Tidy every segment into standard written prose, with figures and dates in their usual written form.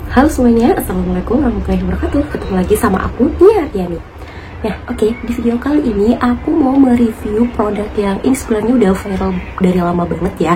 Halo semuanya, Assalamualaikum warahmatullahi wabarakatuh. Ketemu lagi sama aku, Nia Artiani. Nah, oke, di video kali ini aku mau mereview produk yang ini sebenarnya udah viral dari lama banget ya.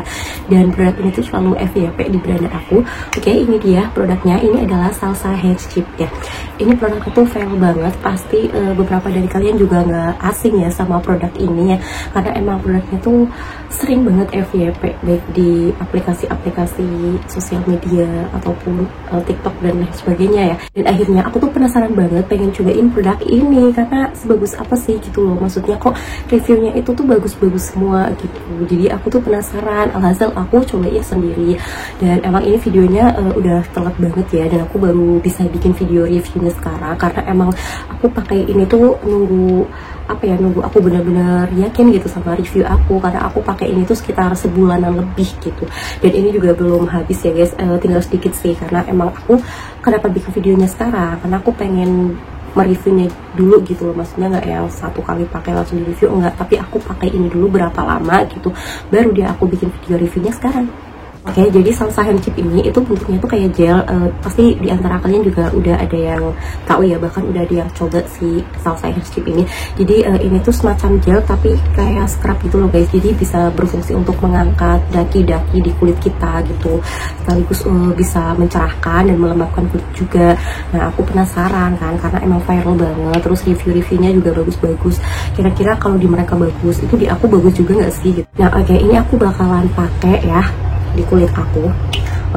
Dan produk ini tuh selalu FYP di brand aku. Oke, ini dia produknya. Ini adalah salsa hair chip ya. Ini produknya tuh viral banget. Pasti beberapa dari kalian juga nggak asing ya sama produk ini ya. Karena emang produknya tuh sering banget FYP baik di aplikasi-aplikasi sosial media ataupun TikTok dan lain sebagainya ya. Dan akhirnya aku tuh penasaran banget pengen cobain produk ini karena sebagus apa sih gitu loh, maksudnya kok reviewnya itu tuh bagus-bagus semua gitu. Jadi aku tuh penasaran, alhasil aku cobain sendiri. Dan emang ini videonya udah telat banget ya, dan aku baru bisa bikin video reviewnya sekarang karena emang aku pakai ini tuh nunggu aku benar-benar yakin gitu sama review aku, karena aku pakai ini tuh sekitar sebulanan lebih gitu. Dan ini juga belum habis ya guys, tinggal sedikit sih, karena emang aku kenapa bikin videonya sekarang, karena aku pengen mereviewnya dulu gitu loh, maksudnya nggak yang satu kali pakai langsung di review, enggak, tapi aku pakai ini dulu berapa lama gitu, baru dia aku bikin video reviewnya sekarang. Oke, jadi salsa hair chip ini itu bentuknya tuh kayak gel. Pasti di antara kalian juga udah ada yang tahu ya, bahkan udah ada yang coba si salsa hair chip ini. Jadi ini tuh semacam gel tapi kayak scrub gitu loh guys. Jadi bisa berfungsi untuk mengangkat daki-daki di kulit kita gitu. Sekaligus bisa mencerahkan dan melembabkan kulit juga. Nah, aku penasaran kan karena emang viral banget. Terus review-reviewnya juga bagus-bagus. Kira-kira kalau di mereka bagus, itu di aku bagus juga nggak sih gitu. Nah, oke, ini aku bakalan pakai ya di kulit aku.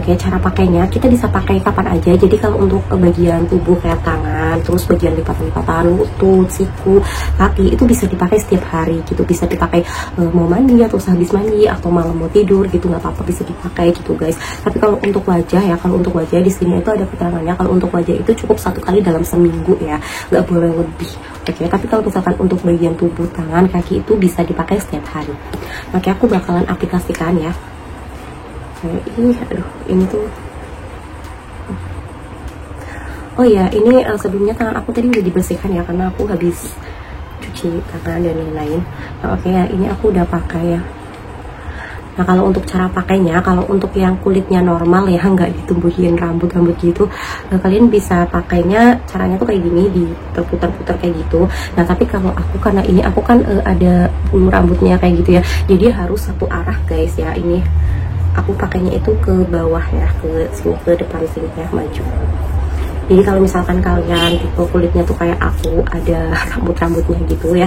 Oke, cara pakainya kita bisa pakai kapan aja. Jadi kalau untuk bagian tubuh kayak tangan, terus bagian lipatan-lipatan, lutut, siku, kaki, itu bisa dipakai setiap hari gitu. Bisa dipakai mau mandi atau sehabis mandi atau malam mau tidur gitu, nggak apa-apa, bisa dipakai gitu guys. Tapi kalau untuk wajah ya, kalau untuk wajah di sini itu ada keterangannya kalau untuk wajah itu cukup 1 kali dalam seminggu ya, nggak boleh lebih. Oke, tapi kalau misalkan untuk bagian tubuh, tangan, kaki itu bisa dipakai setiap hari. Oke, aku bakalan aplikasikan ya. Ini tuh, oh ya, ini sebelumnya tangan aku tadi udah dibersihkan ya, karena aku habis cuci tangan dan lain-lain. Nah, oke ya, ini aku udah pakai ya. Nah, kalau untuk cara pakainya, kalau untuk yang kulitnya normal ya, nggak ditumbuhin rambut-rambut gitu, kalian bisa pakainya caranya tuh kayak gini, diputar-putar kayak gitu. Nah, tapi kalau aku, karena ini aku kan ada bulu rambutnya kayak gitu ya, jadi harus satu arah guys ya. Ini aku pakainya itu ke bawah ya, ke sini, ke depan sini ya, maju. Jadi kalau misalkan kalian tipe kulitnya tuh kayak aku, ada rambut-rambutnya gitu ya,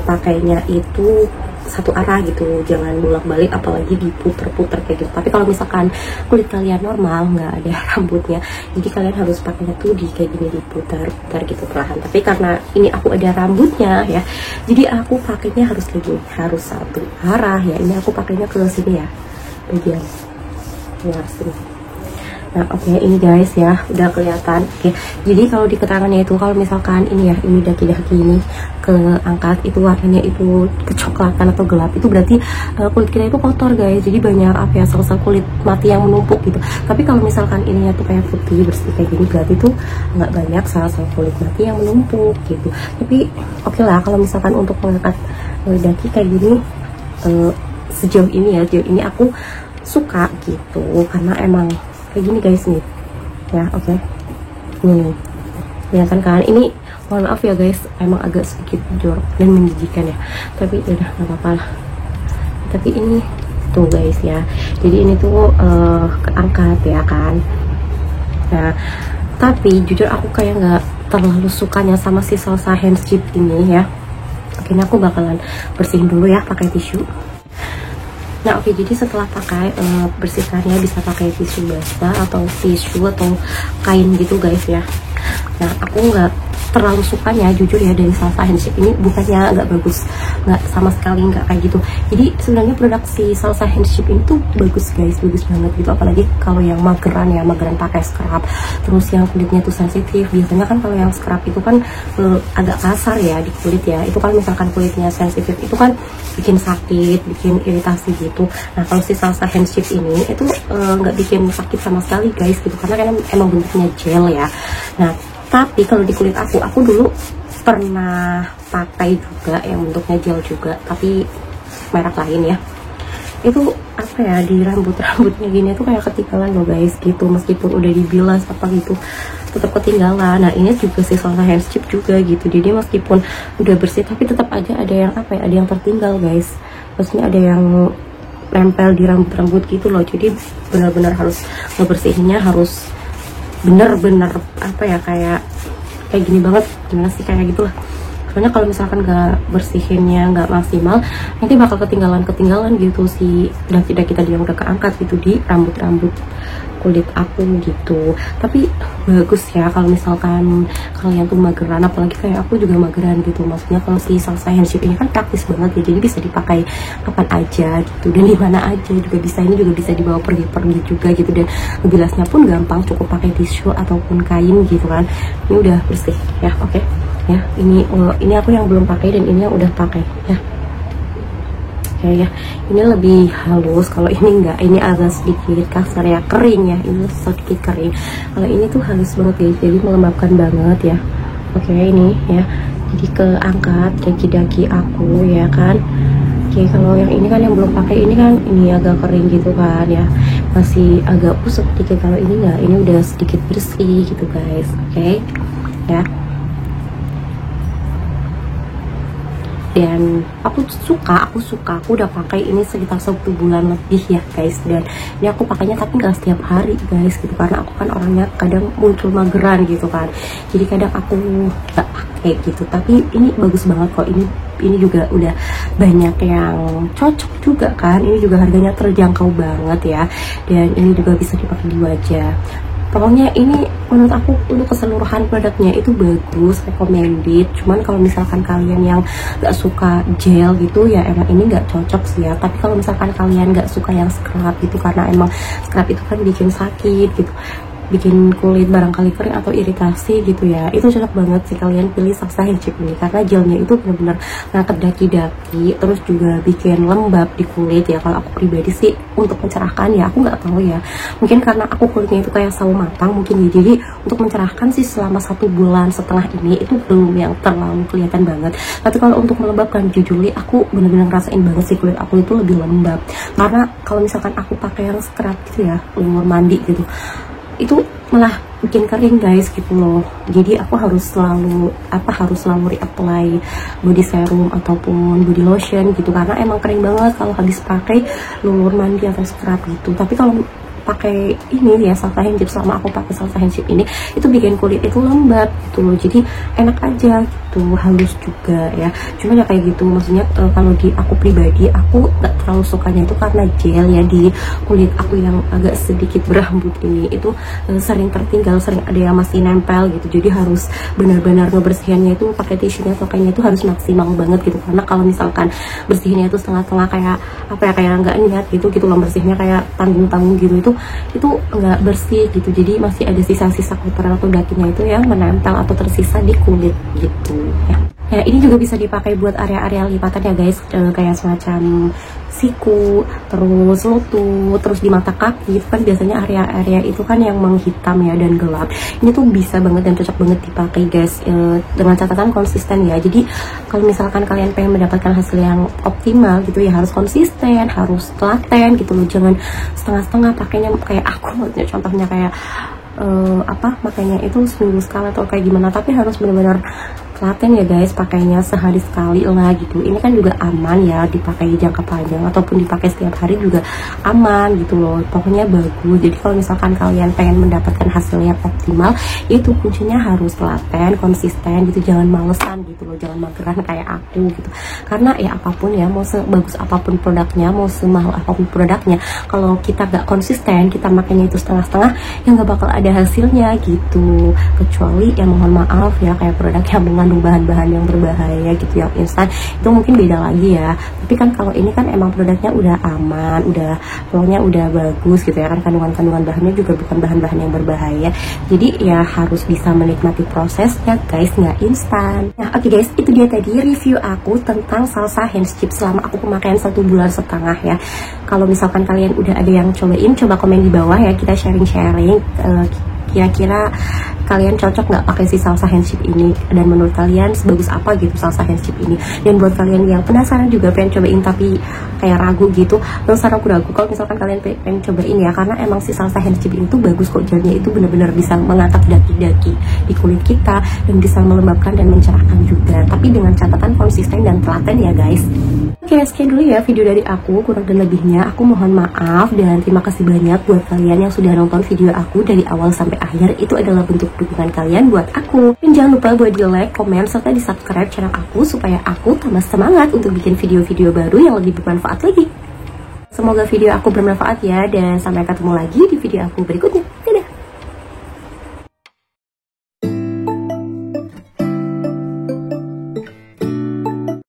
pakainya itu satu arah gitu, jangan bolak-balik, apalagi diputer-puter kayak gitu. Tapi kalau misalkan kulit kalian normal, nggak ada rambutnya, jadi kalian harus pakainya tuh di kayak gini, diputar-putar gitu perlahan. Tapi karena ini aku ada rambutnya ya, jadi aku pakainya harus kayak gini, harus satu arah ya. Ini aku pakainya ke sini ya, bagian luar sini. Nah, oke, ini guys ya, udah kelihatan. Oke, jadi kalau di keterangannya itu, kalau misalkan ini ya, ini daki-daki ini keangkat, itu warnanya itu kecoklatan atau gelap, itu berarti kulit kita itu kotor guys. Jadi banyak sel-sel kulit mati yang menumpuk gitu. Tapi kalau misalkan ininya tuh kayak putih bersih kayak gini, berarti tuh nggak banyak sel-sel kulit mati yang menumpuk gitu. Tapi oke lah, kalau misalkan untuk mengangkat daki kayak gini, sejauh ini aku suka gitu, karena emang kayak gini guys nih ya. Oke, nih kelihatan kan, ini mohon maaf ya guys, emang agak sedikit jorok dan menjijikan ya, tapi udah nggak apa-apa lah. Tapi ini tuh guys ya, jadi ini tuh keangkat ya kan. Nah, tapi jujur aku kayak nggak terlalu sukanya sama si salsa hair chip ini ya. Oke, ini aku bakalan bersihin dulu ya pakai tisu. Nah, oke, jadi setelah pakai bersihkannya bisa pakai tisu basah atau tisu atau kain gitu guys ya. Nah, aku nggak terlalu sukanya jujur ya dari salsa hair chip ini, bukannya nggak bagus, nggak, sama sekali nggak kayak gitu. Jadi sebenarnya produk si salsa hair chip ini tuh bagus guys, bagus banget gitu, apalagi kalau yang mageran ya, mageran pakai scrub, terus yang kulitnya tuh sensitif. Biasanya kan kalau yang scrub itu kan agak kasar ya di kulit ya, itu kan misalkan kulitnya sensitif itu kan bikin sakit, bikin iritasi gitu. Nah, kalau si salsa hair chip ini itu nggak bikin sakit sama sekali guys gitu, karena kan emang bentuknya gel ya. Nah, tapi kalau di kulit aku dulu pernah pakai juga yang bentuknya gel juga, tapi merek lain ya. itu apa ya, di rambutnya gini tuh kayak ketinggalan loh guys gitu, meskipun udah dibilas apa gitu tetap ketinggalan. Nah ini juga sih soal hand chip juga gitu, jadi meskipun udah bersih tapi tetap aja ada yang apa ya, ada yang tertinggal guys, maksudnya ada yang nempel di rambut gitu loh. Jadi benar-benar harus ngebersihinnya harus bener-bener apa ya, kayak gini banget, gimana sih, kayak gitulah. Soalnya kalau misalkan nggak bersihinnya nggak maksimal, nanti bakal ketinggalan gitu si daki-daki tadi yang udah keangkat gitu di rambut kulit aku gitu. Tapi bagus ya kalau misalkan kalian tuh mageran, apalagi kayak aku juga mageran gitu. Maksudnya kalau si Salsa Handship ini kan praktis banget ya, jadi bisa dipakai kapan aja gitu dan di mana aja juga bisa. Ini juga bisa dibawa pergi-pergi juga gitu, dan ngebilasnya pun gampang, cukup pakai tisu ataupun kain gitu kan. Ini udah bersih ya, oke. Ya ini aku yang belum pakai dan ini yang udah pakai ya. Ya ini lebih halus, kalau ini enggak, ini agak sedikit kasar ya, kering ya, ini sedikit kering. Kalau ini tuh halus banget guys, jadi melembabkan banget ya. Oke ini ya, jadi keangkat daki-daki aku ya kan. Oke, kalau yang ini kan yang belum pakai, ini kan ini agak kering gitu kan ya, masih agak busuk dikit. Kalau ini enggak, ini udah sedikit bersih gitu guys. Oke ya, dan aku suka, aku udah pakai ini sekitar 1 bulan lebih ya guys, dan ini aku pakainya tapi nggak setiap hari guys gitu, karena aku kan orangnya kadang muncul mageran gitu kan, jadi kadang aku nggak pakai gitu. Tapi ini bagus banget kok, ini juga udah banyak yang cocok juga kan, ini juga harganya terjangkau banget ya, dan ini juga bisa dipakai di wajah. Pokoknya ini menurut aku untuk keseluruhan produknya itu bagus, recommended. Cuman kalau misalkan kalian yang gak suka gel gitu ya emang ini gak cocok sih ya. Tapi kalau misalkan kalian gak suka yang scrub gitu, karena emang scrub itu kan bikin sakit gitu, bikin kulit barangkali kering atau iritasi gitu ya, itu cocok banget sih kalian pilih Salsa Handship ini, karena gelnya itu benar-benar ngangkat daki-daki, terus juga bikin lembab di kulit ya. Kalau aku pribadi sih untuk mencerahkan ya, aku nggak tahu ya, mungkin karena aku kulitnya itu kayak sawo matang mungkin ya, jadi untuk mencerahkan sih selama 1,5 bulan ini itu belum yang terlalu kelihatan banget. Tapi kalau untuk melembabkan, jujur aku benar-benar ngerasain banget sih kulit aku itu lebih lembab. Karena kalau misalkan aku pakai yang scrub gitu ya, lumur mandi gitu, itu malah bikin kering guys gitu loh. Jadi aku harus selalu reapply body serum ataupun body lotion gitu, karena emang kering banget kalau habis pakai lumur mandi atau scrub gitu. Tapi kalau pakai ini ya Salsa Handship, selama aku pakai Salsa Handship ini itu bikin kulit itu lembab gitu loh, jadi enak aja gitu, halus juga ya. Cuma ya kayak gitu, maksudnya kalau di aku pribadi aku gak terlalu sukanya itu karena gel ya di kulit aku yang agak sedikit berambut ini itu sering tertinggal, sering ada yang masih nempel gitu. Jadi harus benar-benar ngebersihinnya itu pakai tisunya atau kayaknya itu harus maksimal banget gitu, karena kalau misalkan bersihnya itu setengah-setengah kayak apa ya, kayak nggak niat gitu loh, bersihnya kayak tanggung-tanggung gitu, itu nggak bersih gitu. Jadi masih ada sisa-sisa kotoran atau dakinya itu yang menempel atau tersisa di kulit gitu ya. Ya ini juga bisa dipakai buat area-area lipatan ya guys, kayak semacam siku, terus lutut, terus di mata kaki. Itu kan biasanya area-area itu kan yang menghitam ya dan gelap. Ini tuh bisa banget dan cocok banget dipakai guys, dengan catatan konsisten ya. Jadi kalau misalkan kalian pengen mendapatkan hasil yang optimal gitu ya, harus konsisten, harus telaten gitu loh. Jangan setengah-setengah pakainya kayak aku, contohnya kayak makanya itu seminggu sekali atau kayak gimana. Tapi harus benar-benar telaten ya guys, pakainya sehari sekali lah gitu. Ini kan juga aman ya, dipakai jangka panjang ataupun dipakai setiap hari juga aman gitu loh. Pokoknya bagus. Jadi kalau misalkan kalian pengen mendapatkan hasil yang optimal, itu kuncinya harus telaten, konsisten gitu, jangan malesan gitu loh, jangan mageran kayak aku gitu. Karena ya apapun ya, mau sebagus apapun produknya, mau semahal apapun produknya, kalau kita gak konsisten, kita makanya itu setengah-setengah, ya gak bakal ada hasilnya gitu. Kecuali ya mohon maaf ya, kayak produk yang mengandung bahan-bahan yang berbahaya gitu, yang instan, itu mungkin beda lagi ya. Tapi kan kalau ini kan emang produknya udah aman, udah pokoknya udah bagus gitu ya kan, kandungan-kandungan bahannya juga bukan bahan-bahan yang berbahaya. Jadi ya harus bisa menikmati prosesnya guys, nggak instan. Nah oke guys, itu dia tadi review aku tentang Salsa Handship selama aku pemakaian 1,5 bulan ya. Kalau misalkan kalian udah ada yang cobain, coba komen di bawah ya, kita sharing-sharing Kira-kira kalian cocok nggak pakai si salsa handship ini, dan menurut kalian sebagus apa gitu salsa handship ini. Dan buat kalian yang penasaran juga pengen cobain tapi kayak ragu gitu, nggak usah ragu-ragu kalau misalkan kalian pengen cobain ya, karena emang si salsa handship ini tuh bagus kok, gelnya itu bener-bener bisa mengangkat daki-daki di kulit kita dan bisa melembabkan dan mencerahkan juga, tapi dengan catatan konsisten dan telaten ya guys. Oke, sekian dulu ya video dari aku, kurang dan lebihnya aku mohon maaf, dan terima kasih banyak buat kalian yang sudah nonton video aku dari awal sampai akhir. Itu adalah bentuk dukungan kalian buat aku. Dan jangan lupa buat di like, komen, serta di subscribe channel aku supaya aku tambah semangat untuk bikin video-video baru yang lebih bermanfaat lagi. Semoga video aku bermanfaat ya, dan sampai ketemu lagi di video aku berikutnya.